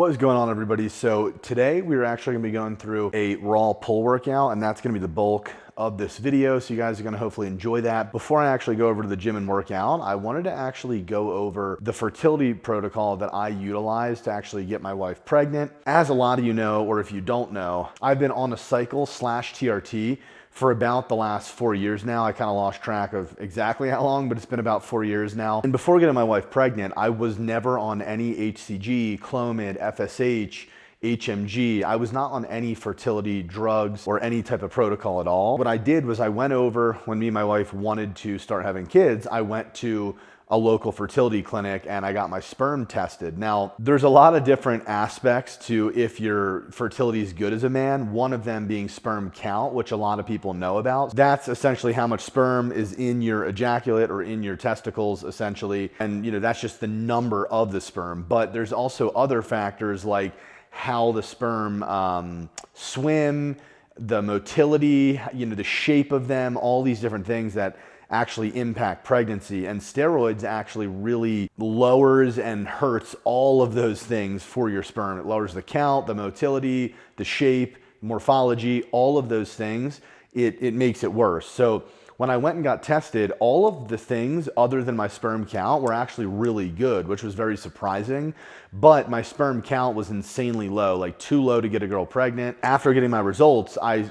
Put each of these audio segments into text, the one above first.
What is going on, everybody? So today we're actually gonna be going through a raw pull workout, and that's gonna be the bulk of this video. So you guys are gonna hopefully enjoy that. Before I actually go over to the gym and work out, I wanted to actually go over the fertility protocol that I utilize to actually get my wife pregnant. As a lot of you know, or if you don't know, I've been on a cycle / TRT for about the last 4 years now. I kind of lost track of exactly how long, but it's been about 4 years now. And before getting my wife pregnant, I was never on any HCG, Clomid, FSH, HMG. I was not on any fertility drugs or any type of protocol at all. What I did was I went over, when me and my wife wanted to start having kids, I went to a local fertility clinic and I got my sperm tested. Now, there's a lot of different aspects to if your fertility is good as a man, one of them being sperm count, which a lot of people know about. That's essentially how much sperm is in your ejaculate or in your testicles, essentially. And that's just the number of the sperm. But there's also other factors like how the sperm swim, the motility, the shape of them, all these different things that actually impact pregnancy. And steroids actually really lowers and hurts all of those things for your sperm. It lowers the count, the motility, the shape, morphology, all of those things. It makes it worse. So when I went and got tested, all of the things other than my sperm count were actually really good, which was very surprising. But my sperm count was insanely low, like too low to get a girl pregnant. After getting my results, I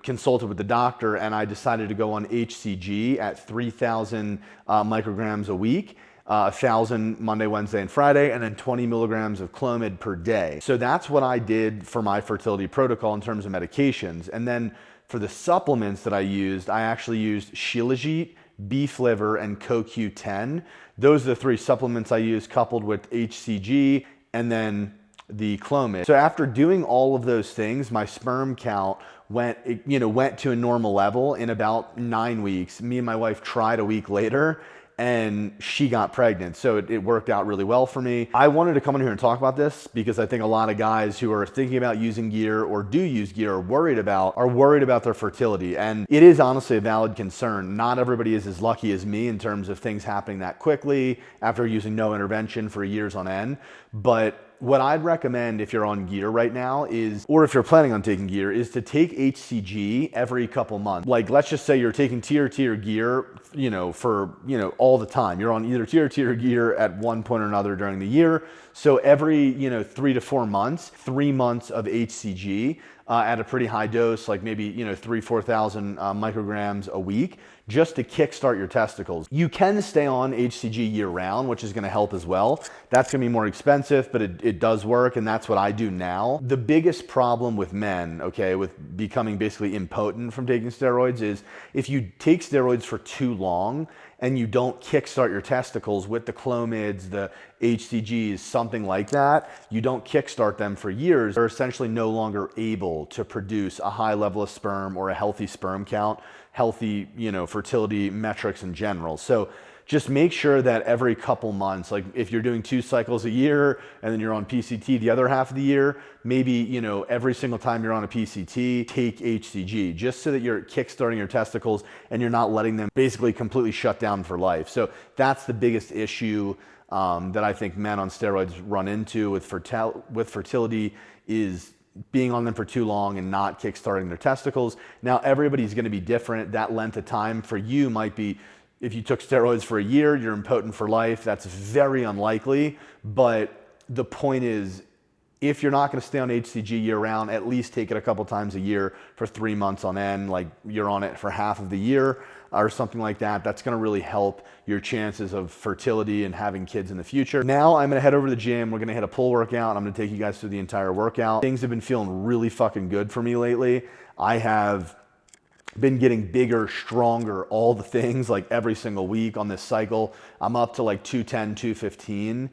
consulted with the doctor and I decided to go on HCG at 3,000 micrograms a week. 1,000 Monday, Wednesday, and Friday, and then 20 milligrams of Clomid per day. So that's what I did for my fertility protocol in terms of medications. And then for the supplements that I used, I actually used Shilajit, beef liver, and CoQ10. Those are the 3 supplements I used, coupled with HCG and then the Clomid. So after doing all of those things, my sperm count went to a normal level in about 9 weeks. Me and my wife tried a week later, and she got pregnant. So it worked out really well for me. I wanted to come in here and talk about this because I think a lot of guys who are thinking about using gear or do use gear are worried about their fertility. And it is honestly a valid concern. Not everybody is as lucky as me in terms of things happening that quickly after using no intervention for years on end. But what I'd recommend if you're on gear right now or if you're planning on taking gear, is to take HCG every couple months. Like, let's just say you're taking TRT or gear, for, all the time. You're on either TRT or gear at one point or another during the year. So every, 3 to 4 months, 3 months of HCG at a pretty high dose, like maybe, 4,000 micrograms a week, just to kickstart your testicles. You can stay on HCG year round, which is gonna help as well. That's gonna be more expensive, but it does work, and that's what I do now. The biggest problem with men, with becoming basically impotent from taking steroids, is if you take steroids for too long and you don't kickstart your testicles with the Clomids, the HCGs, something like that, you don't kickstart them for years, they're essentially no longer able to produce a high level of sperm or a healthy sperm count, healthy, fertility metrics in general. So just make sure that every couple months, like if you're doing 2 cycles a year and then you're on PCT the other half of the year, maybe, every single time you're on a PCT, take HCG, just so that you're kickstarting your testicles and you're not letting them basically completely shut down for life. So that's the biggest issue that I think men on steroids run into with fertility, is being on them for too long and not kickstarting their testicles. Now, everybody's gonna be different. That length of time for you might be, if you took steroids for a year, you're impotent for life. That's very unlikely. But the point is, if you're not gonna stay on HCG year round, at least take it a couple times a year for 3 months on end, like you're on it for half of the year or something like that. That's gonna really help your chances of fertility and having kids in the future. Now I'm gonna head over to the gym. We're gonna hit a pull workout. I'm gonna take you guys through the entire workout. Things have been feeling really fucking good for me lately. I have been getting bigger, stronger, all the things, like every single week on this cycle. I'm up to like 210, 215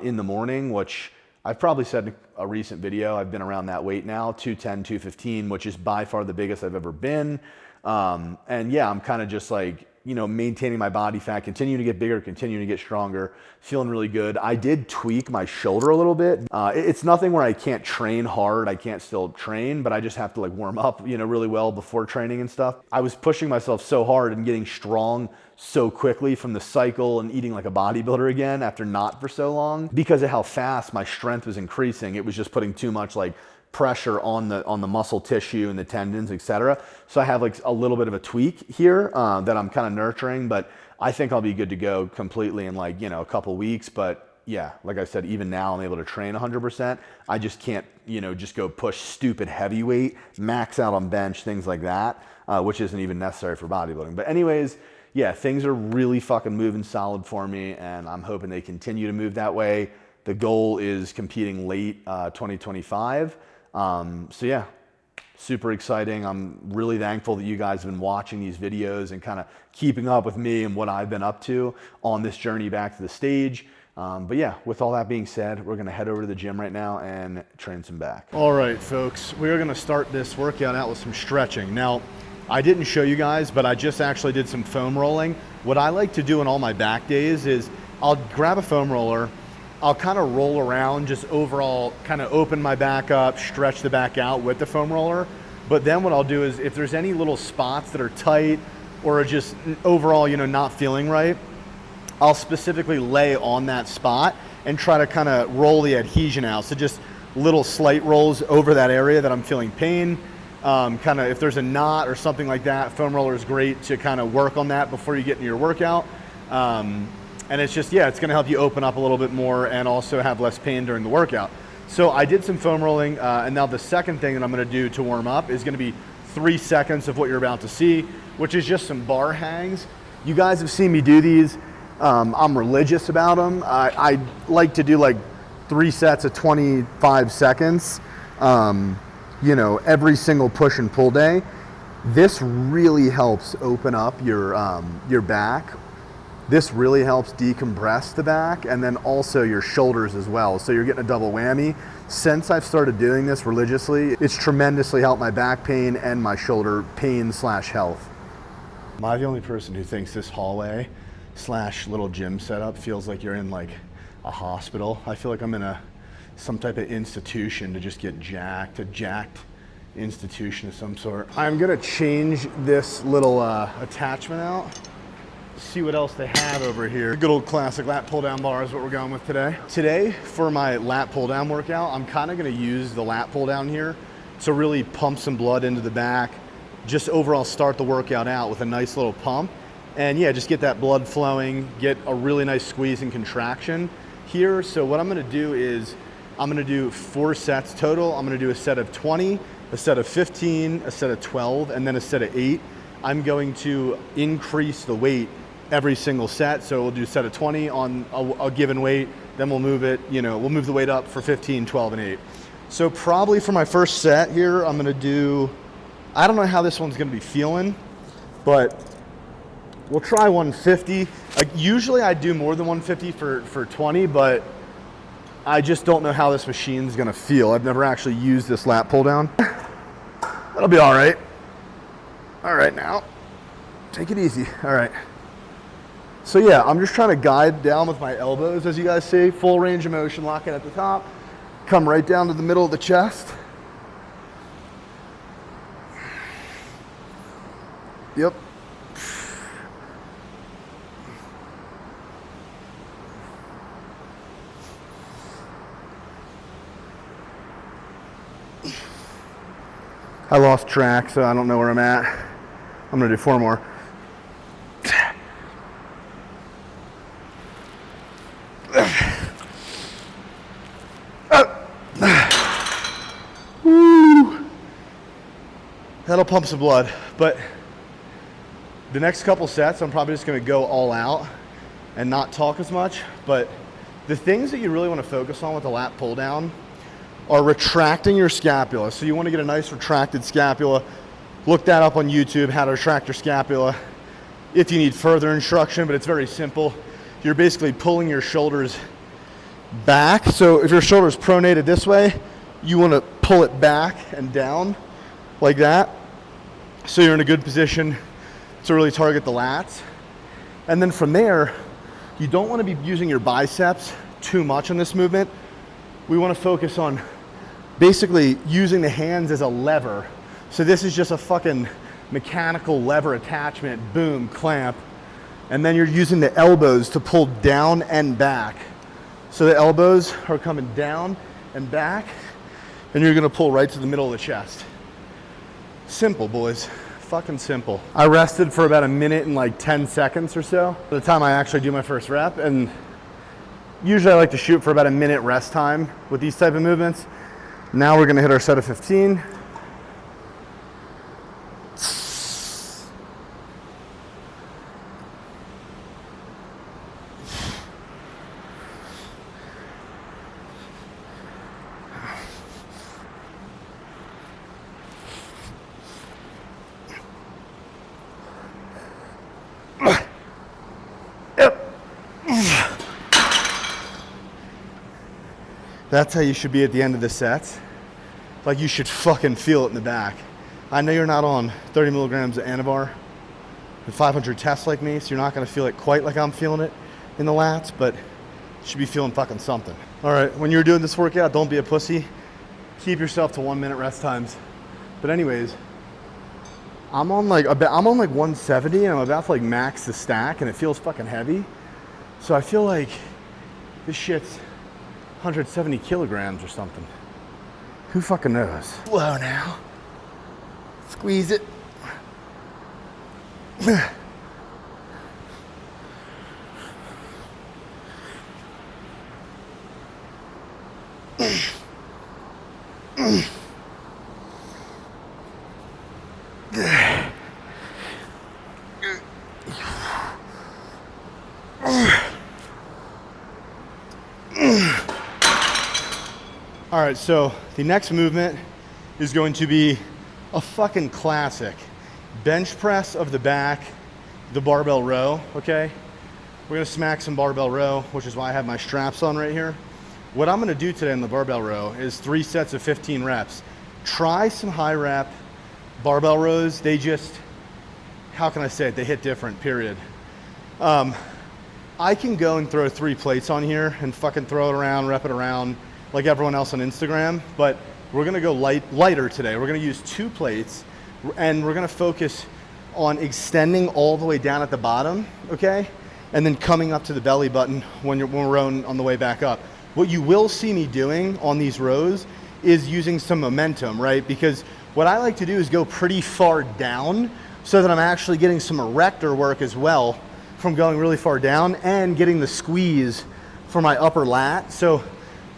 in the morning, which I've probably said in a recent video, I've been around that weight now, 210, 215, which is by far the biggest I've ever been. And yeah, I'm kind of just like you know, maintaining my body fat, continuing to get bigger, continuing to get stronger, feeling really good. I did tweak my shoulder a little bit. It's nothing where I can't train hard. I can't still train, but I just have to like warm up, you know, really well before training and stuff. I was pushing myself so hard and getting strong so quickly from the cycle and eating like a bodybuilder again after not for so long because of how fast my strength was increasing. It was just putting too much like pressure on the muscle tissue and the tendons, etc. So I have like a little bit of a tweak here that I'm kind of nurturing, but I think I'll be good to go completely in like, you know, a couple weeks. But yeah, like I said, even now I'm able to train 100%. I just can't, you know, just go push stupid heavyweight, max out on bench, things like that, which isn't even necessary for bodybuilding. But anyways, yeah, things are really fucking moving solid for me, and I'm hoping they continue to move that way. The goal is competing late 2025. So yeah, super exciting. I'm really thankful that you guys have been watching these videos and kind of keeping up with me and what I've been up to on this journey back to the stage. But yeah, with all that being said, we're gonna head over to the gym right now and train some back. All right, folks, we're gonna start this workout out with some stretching. Now, I didn't show you guys, but I just actually did some foam rolling. What I like to do in all my back days is I'll grab a foam roller, I'll kind of roll around, just overall kind of open my back up, stretch the back out with the foam roller. But then what I'll do is if there's any little spots that are tight or just overall, you know, not feeling right, I'll specifically lay on that spot and try to kind of roll the adhesion out. So just little slight rolls over that area that I'm feeling pain. Kind of if there's a knot or something like that, foam roller is great to kind of work on that before you get into your workout. And it's just, yeah, it's gonna help you open up a little bit more and also have less pain during the workout. So I did some foam rolling, and now the second thing that I'm gonna do to warm up is gonna be 3 seconds of what you're about to see, which is just some bar hangs. You guys have seen me do these. I'm religious about them. I like to do like 3 sets of 25 seconds, you know, every single push and pull day. This really helps open up your back. This really helps decompress the back and then also your shoulders as well. So you're getting a double whammy. Since I've started doing this religiously, it's tremendously helped my back pain and my shoulder pain / health. Am I the only person who thinks this hallway / little gym setup feels like you're in like a hospital? I feel like I'm in some type of institution to just get jacked, a jacked institution of some sort. I'm gonna change this little attachment out. See what else they have over here. Good old classic lat pull down bar is what we're going with today. Today, for my lat pull down workout, I'm kind of gonna use the lat pull down here to really pump some blood into the back, just overall start the workout out with a nice little pump. And yeah, just get that blood flowing, get a really nice squeeze and contraction here. So what I'm gonna do is, I'm gonna do 4 sets total. I'm gonna do a set of 20, a set of 15, a set of 12, and then a set of 8. I'm going to increase the weight every single set. So we'll do a set of 20 on a given weight, then we'll move it, you know, we'll move the weight up for 15, 12, and 8. So probably for my first set here, I'm gonna do, I don't know how this one's gonna be feeling, but we'll try 150. Usually I do more than 150 for 20, but I just don't know how this machine's gonna feel. I've never actually used this lat pull down. That'll be all right. All right, now, take it easy. All right. So yeah, I'm just trying to guide down with my elbows, as you guys see, full range of motion, lock it at the top, come right down to the middle of the chest. Yep. I lost track, so I don't know where I'm at. I'm gonna do 4 more. That'll pump some blood, but the next couple sets, I'm probably just gonna go all out and not talk as much, but the things that you really wanna focus on with the lat pull down are retracting your scapula. So you wanna get a nice retracted scapula. Look that up on YouTube, how to retract your scapula, if you need further instruction, but it's very simple. You're basically pulling your shoulders back. So if your shoulder's pronated this way, you wanna pull it back and down like that. So you're in a good position to really target the lats. And then from there, you don't want to be using your biceps too much in this movement. We want to focus on basically using the hands as a lever. So this is just a fucking mechanical lever attachment, boom, clamp. And then you're using the elbows to pull down and back. So the elbows are coming down and back, and you're gonna pull right to the middle of the chest. Simple, boys, fucking simple. I rested for about a minute and like 10 seconds or so by the time I actually do my first rep, and usually I like to shoot for about a minute rest time with these type of movements. Now we're gonna hit our set of 15. That's how you should be at the end of the set. Like, you should fucking feel it in the back. I know you're not on 30 milligrams of Anavar and 500 tests like me, so you're not gonna feel it quite like I'm feeling it in the lats, but you should be feeling fucking something. All right, when you're doing this workout, don't be a pussy. Keep yourself to 1 minute rest times. But anyways, I'm on like 170 and I'm about to like max the stack and it feels fucking heavy. So I feel like this shit's 170 kilograms or something. Who fucking knows? Slow now. Squeeze it. All right, so the next movement is going to be a fucking classic. Bench press of the back, the barbell row, okay? We're gonna smack some barbell row, which is why I have my straps on right here. What I'm gonna do today in the barbell row is 3 sets of 15 reps. Try some high rep barbell rows. They just, how can I say it? They hit different, period. I can go and throw 3 plates on here and fucking throw it around, rep it around, like everyone else on Instagram, but we're gonna go lighter today. We're gonna use 2 plates and we're gonna focus on extending all the way down at the bottom, okay? And then coming up to the belly button when we're rowing on the way back up. What you will see me doing on these rows is using some momentum, right? Because what I like to do is go pretty far down so that I'm actually getting some erector work as well from going really far down and getting the squeeze for my upper lat. So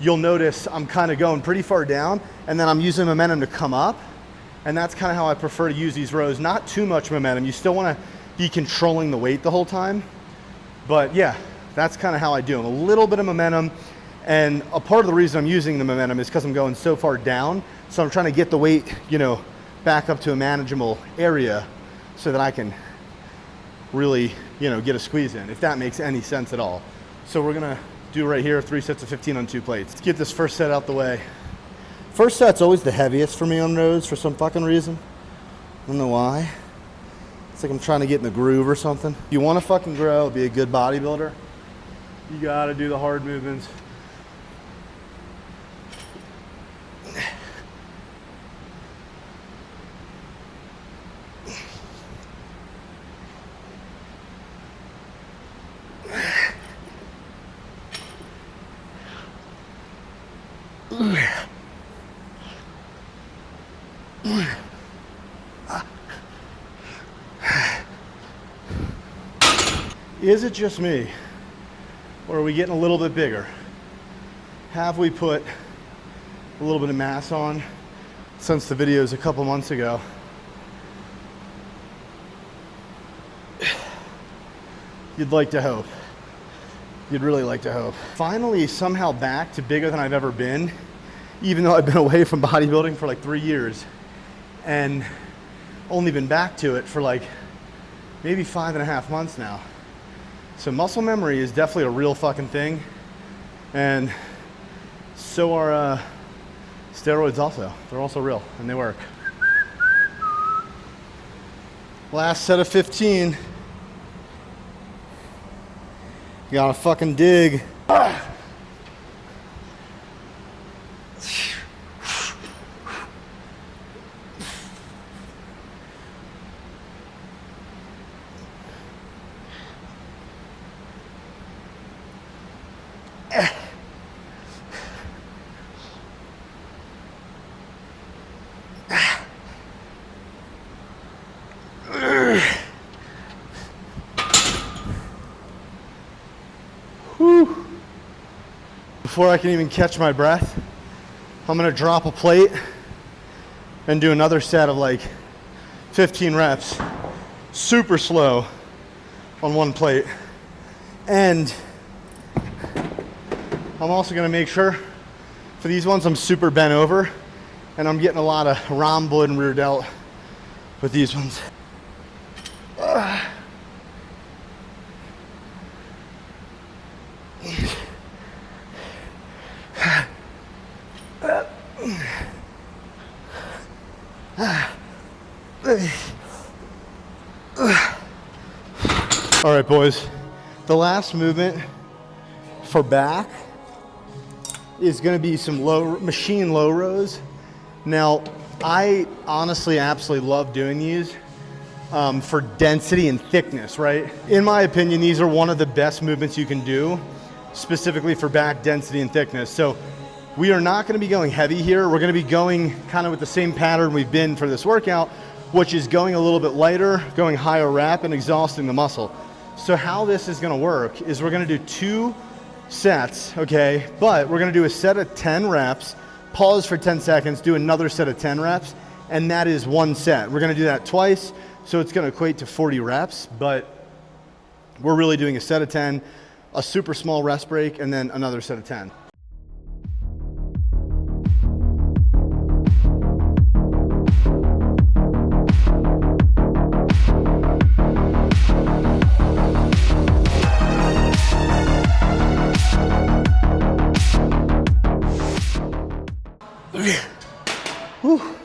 you'll notice I'm kind of going pretty far down and then I'm using momentum to come up. And that's kind of how I prefer to use these rows. Not too much momentum. You still want to be controlling the weight the whole time. But yeah, that's kind of how I do them. A little bit of momentum. And a part of the reason I'm using the momentum is because I'm going so far down. So I'm trying to get the weight, you know, back up to a manageable area so that I can really, you know, get a squeeze in, if that makes any sense at all. So we're going to do right here 3 sets of 15 on 2 plates. Let's get this first set out the way. First set's always the heaviest for me on rows for some fucking reason. I don't know why. It's like I'm trying to get in the groove or something. If you want to fucking grow, be a good bodybuilder, you gotta do the hard movements. Is it just me, or are we getting a little bit bigger? Have we put a little bit of mass on since the videos a couple months ago? You'd like to hope. You'd really like to hope. Finally, somehow back to bigger than I've ever been, even though I've been away from bodybuilding for like 3 years and only been back to it for like maybe 5.5 months now. So muscle memory is definitely a real fucking thing, and so are steroids also. They're also real and they work. Last set of 15. gotta fucking dig. Before I can even catch my breath, I'm gonna drop a plate and do another set of like 15 reps, super slow on one plate. And I'm also gonna make sure for these ones I'm super bent over and I'm getting a lot of rhomboid and rear delt with these ones. All right, boys, the last movement for back is gonna be some machine low rows. Now, I honestly absolutely love doing these for density and thickness, right? In my opinion, these are one of the best movements you can do, specifically for back density and thickness. So we are not gonna be going heavy here. We're gonna be going kind of with the same pattern we've been for this workout, which is going a little bit lighter, going higher rep and exhausting the muscle. So how this is gonna work is we're gonna do 2 sets, okay? But we're gonna do a set of 10 reps, pause for 10 seconds, do another set of 10 reps, and that is 1 set. We're gonna do that twice, so it's gonna equate to 40 reps, but we're really doing a set of 10, a super small rest break, and then another set of 10. Whew.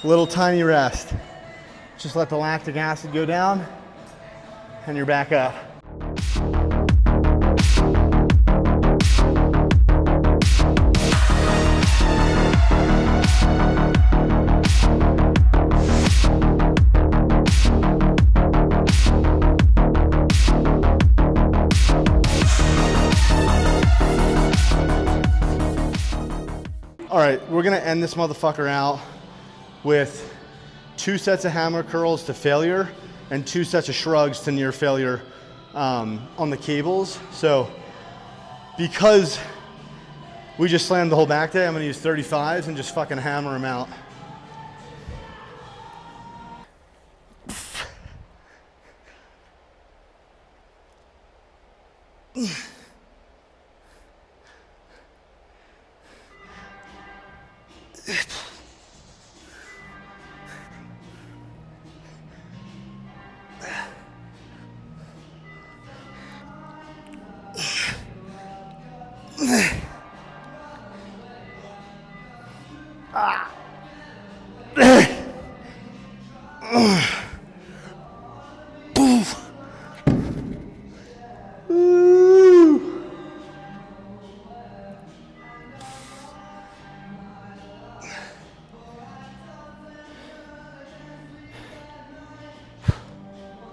Little tiny rest. Just let the lactic acid go down and you're back up. All right, we're gonna end this motherfucker out with 2 sets of hammer curls to failure and 2 sets of shrugs to near failure on the cables. So because we just slammed the whole back day, I'm gonna use 35s and just fucking hammer them out.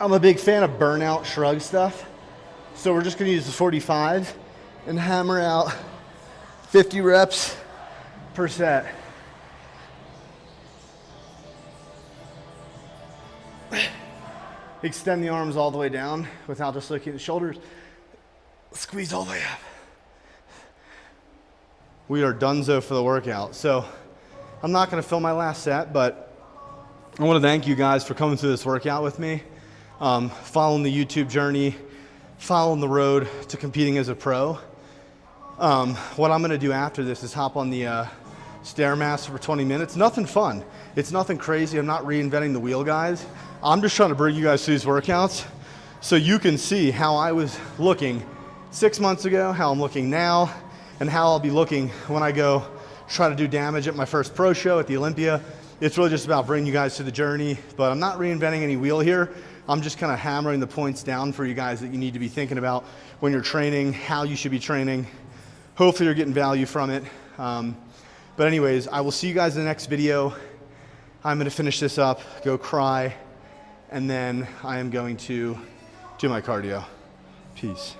I'm a big fan of burnout shrug stuff. So we're just gonna use the 45 and hammer out 50 reps per set. Extend the arms all the way down without dislocating the shoulders. Squeeze all the way up. We are donezo for the workout. So I'm not gonna film my last set, but I wanna thank you guys for coming through this workout with me. Following the YouTube journey, following the road to competing as a pro. What I'm gonna do after this is hop on the Stairmaster for 20 minutes. Nothing fun. It's nothing crazy. I'm not reinventing the wheel, guys. I'm just trying to bring you guys through these workouts so you can see how I was looking 6 months ago, how I'm looking now, and how I'll be looking when I go try to do damage at my first pro show at the Olympia. It's really just about bringing you guys through the journey, but I'm not reinventing any wheel here. I'm just kind of hammering the points down for you guys that you need to be thinking about when you're training, how you should be training. Hopefully you're getting value from it. But anyways, I will see you guys in the next video. I'm gonna finish this up, go cry, and then I am going to do my cardio. Peace.